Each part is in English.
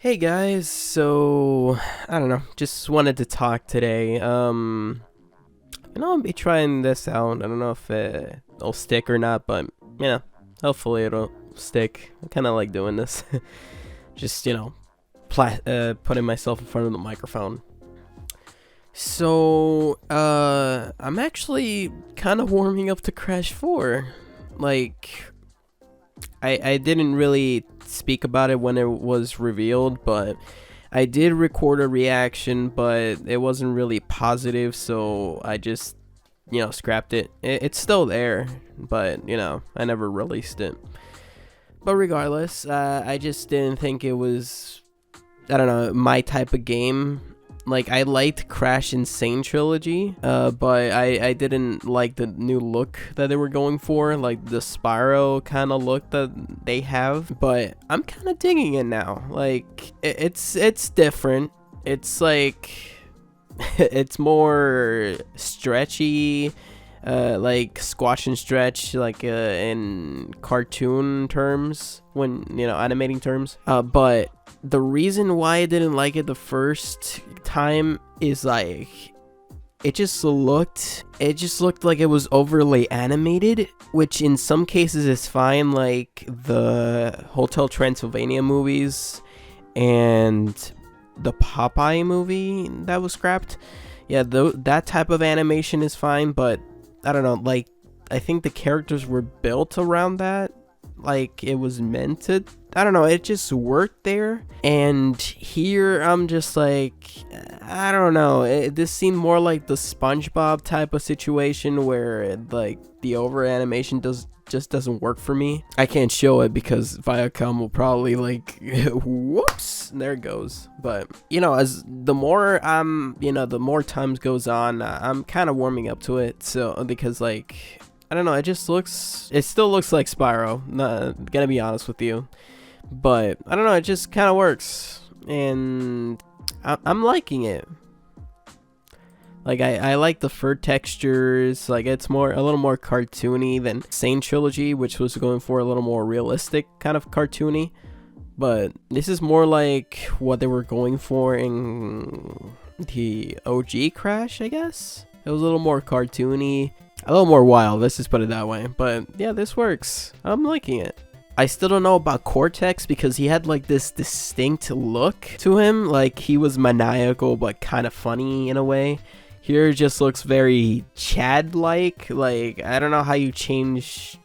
Hey guys, so I don't know, just wanted to talk today. I'll be trying this out. I don't know if it'll stick or not, but hopefully it'll stick. I kind of like doing this. Just putting myself in front of the microphone. So, I'm actually kind of warming up to Crash 4. Like, I didn't really speak about it when it was revealed, but I did record a reaction, but it wasn't really positive, so I just, scrapped it. It's still there, but, I never released it. But regardless, I just didn't think it was, I don't know, my type of game. Like, I liked Crash Insane Trilogy, but I didn't like the new look that they were going for, like the Spyro kind of look that they have. But I'm kind of digging it now. Like, it's different. It's like, it's more stretchy, like squash and stretch, like in cartoon terms, when, animating terms. But the reason why I didn't like it the first time is like it just looked like it was overly animated, which in some cases is fine, like the Hotel Transylvania movies and the Popeye movie that was scrapped. Yeah, that type of animation is fine, but I don't know, like I think the characters were built around that, like it was meant to. I don't know, it just worked there. And here I'm just like, I don't know, this seemed more like the SpongeBob type of situation where like the over animation just doesn't work for me. I can't show it because Viacom will probably like whoops, there it goes. But as the more the more times goes on, I'm kind of warming up to it. So because like, I don't know, it still looks like Spyro, gonna be honest with you. But I don't know, it just kind of works, and I'm liking it. Like I like the fur textures. Like it's a little more cartoony than Sane Trilogy, which was going for a little more realistic kind of cartoony. But this is more like what they were going for in the OG Crash, I guess. It was a little more cartoony, a little more wild. Let's just put it that way. But yeah, this works. I'm liking it. I still don't know about Cortex because he had like this distinct look to him. Like he was maniacal but kind of funny in a way. Here it just looks very Chad-like. Like, I don't know how you change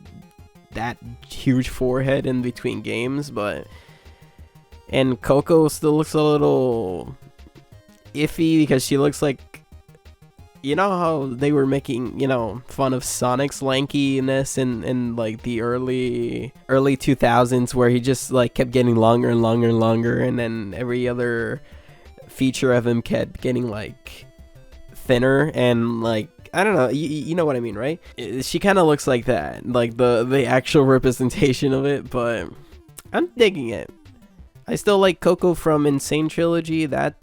that huge forehead in between games, but... And Coco still looks a little iffy because she looks like... You know how they were making, fun of Sonic's lankiness in like the early 2000s, where he just like kept getting longer and longer and longer, and then every other feature of him kept getting like thinner, and like, I don't know, you know what I mean, right? She kind of looks like that, like the actual representation of it, but I'm digging it. I still like Coco from Insane Trilogy, that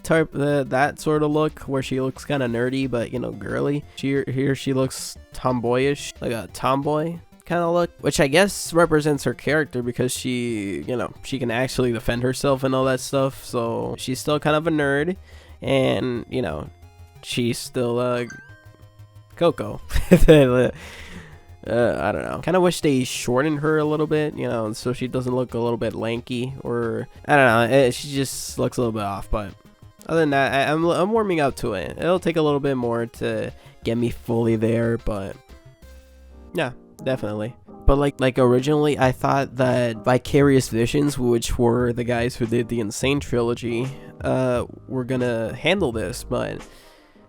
sort of look, where she looks kind of nerdy but girly. Here she looks tomboyish, like a tomboy kind of look, which I guess represents her character because she she can actually defend herself and all that stuff. So she's still kind of a nerd, and she's still Coco. I don't know. Kind of wish they shortened her a little bit, so she doesn't look a little bit lanky, or I don't know. She just looks a little bit off. But other than that, I'm warming up to it. It'll take a little bit more to get me fully there, but yeah, definitely. But like originally, I thought that Vicarious Visions, which were the guys who did the Insane Trilogy, were gonna handle this, but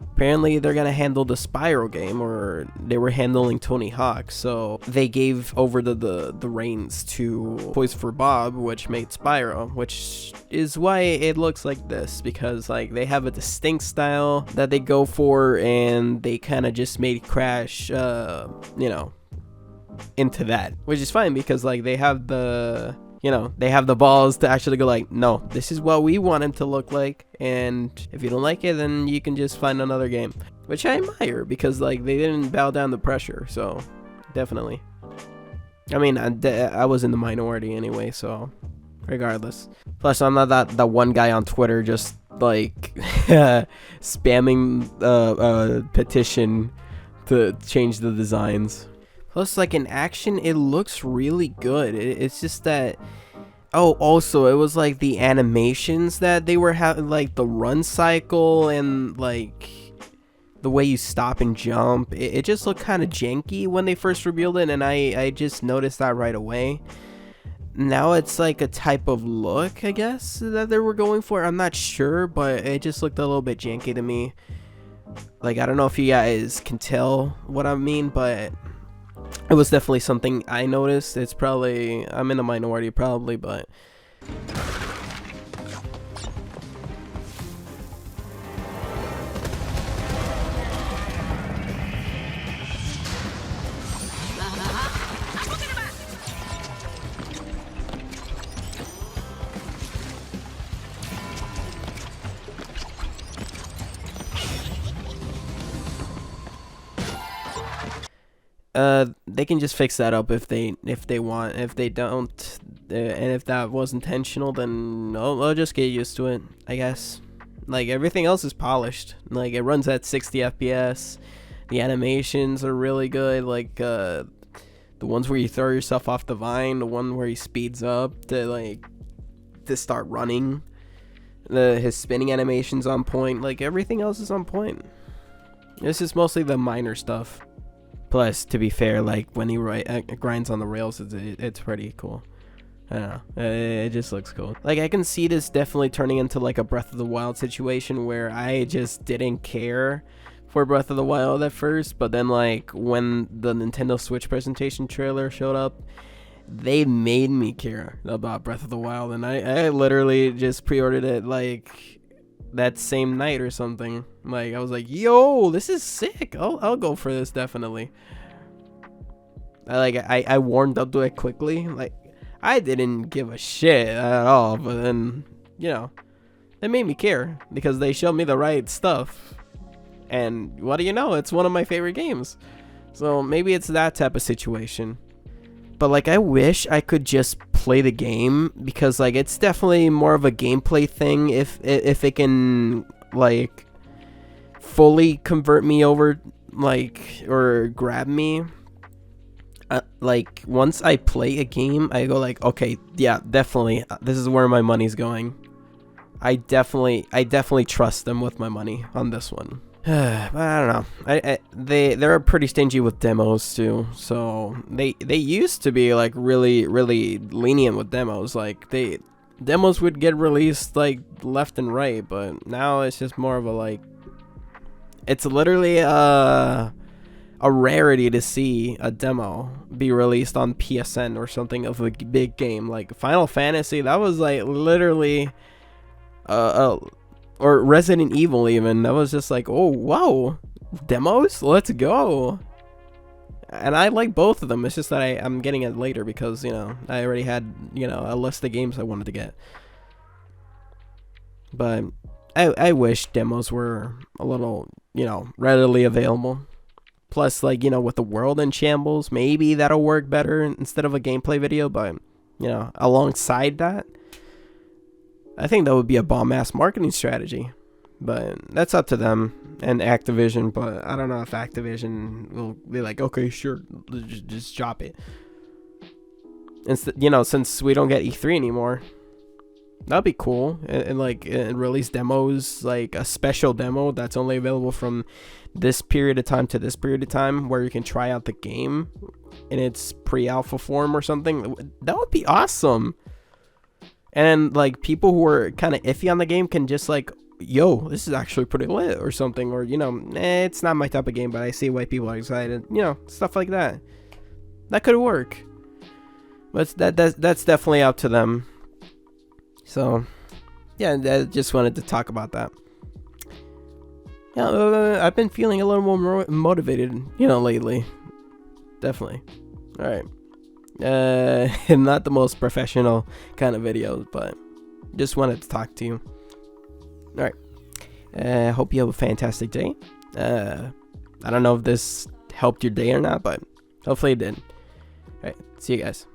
apparently they're gonna handle the Spyro game, or they were handling Tony Hawk, so they gave over the reins to Toys for Bob, which made Spyro, which is why it looks like this, because like they have a distinct style that they go for, and they kind of just made Crash into that, which is fine because like they have the they have the balls to actually go like, no, this is what we want him to look like, and if you don't like it, then you can just find another game, which I admire, because like they didn't bow down the pressure. So definitely, I mean, I was in the minority anyway, so regardless. Plus, I'm not that one guy on Twitter just like spamming a petition to change the designs. Plus, like in action, it looks really good. It's just that. Oh, also, it was like the animations that they were having, like the run cycle and like the way you stop and jump. It just looked kind of janky when they first revealed it, and I just noticed that right away. Now it's like a type of look, I guess, that they were going for. I'm not sure, but it just looked a little bit janky to me. Like, I don't know if you guys can tell what I mean, but it was definitely something I noticed. It's probably, I'm in a minority probably, but they can just fix that up if they want. If they don't, and if that was intentional, then I'll just get used to it, I guess. Like, everything else is polished. Like, it runs at 60 FPS. The animations are really good. Like, the ones where you throw yourself off the vine, the one where he speeds up to start running. His spinning animation's on point. Like, everything else is on point. This is mostly the minor stuff. Plus, to be fair, like when he grinds on the rails, it's pretty cool. I don't know, it just looks cool. Like, I can see this definitely turning into like a Breath of the Wild situation where I just didn't care for Breath of the Wild at first, but then like when the Nintendo Switch presentation trailer showed up, they made me care about Breath of the Wild, and I literally just pre-ordered it like that same night or something. Like, I was like, yo, this is sick. I'll go for this, definitely. I warmed up to it quickly. Like, I didn't give a shit at all, but then, you know, they made me care because they showed me the right stuff. And what do you know? It's one of my favorite games. So maybe it's that type of situation. But like, I wish I could just play the game, because like it's definitely more of a gameplay thing if it can like fully convert me over, like, or grab me. Like, once I play a game, I go like, okay, yeah, definitely, this is where my money's going. I definitely trust them with my money on this one. But I don't know. They're pretty stingy with demos too. So they used to be like really lenient with demos. Like, demos would get released like left and right, but now it's just more of a like, it's literally a rarity to see a demo be released on PSN or something of a big game. Like Final Fantasy, that was like literally or Resident Evil even, that was just like, oh wow, demos, let's go. And I like both of them. It's just that I'm getting it later because, you know, I already had, you know, a list of games I wanted to get. But I wish demos were a little, you know, readily available. Plus, like, you know, with the world in shambles, maybe that'll work better instead of a gameplay video. But, you know, alongside that, I think that would be a bomb-ass marketing strategy. But that's up to them and Activision. But I don't know if Activision will be like, okay, sure, just drop it. You know, since we don't get E3 anymore, that'd be cool. And release demos, like a special demo that's only available from this period of time to this period of time, where you can try out the game in its pre-alpha form or something. That would be awesome. And like, people who are kind of iffy on the game can just like, yo, this is actually pretty lit or something. Or, you know, it's not my type of game, but I see why people are excited. You know, stuff like that. That could work. But that's definitely up to them. So, yeah, I just wanted to talk about that. Yeah, I've been feeling a little more motivated, you know, lately. Definitely. All right. Not the most professional kind of videos, but just wanted to talk to you. All right. Hope you have a fantastic day. I don't know if this helped your day or not, but hopefully it did. All right. See you guys.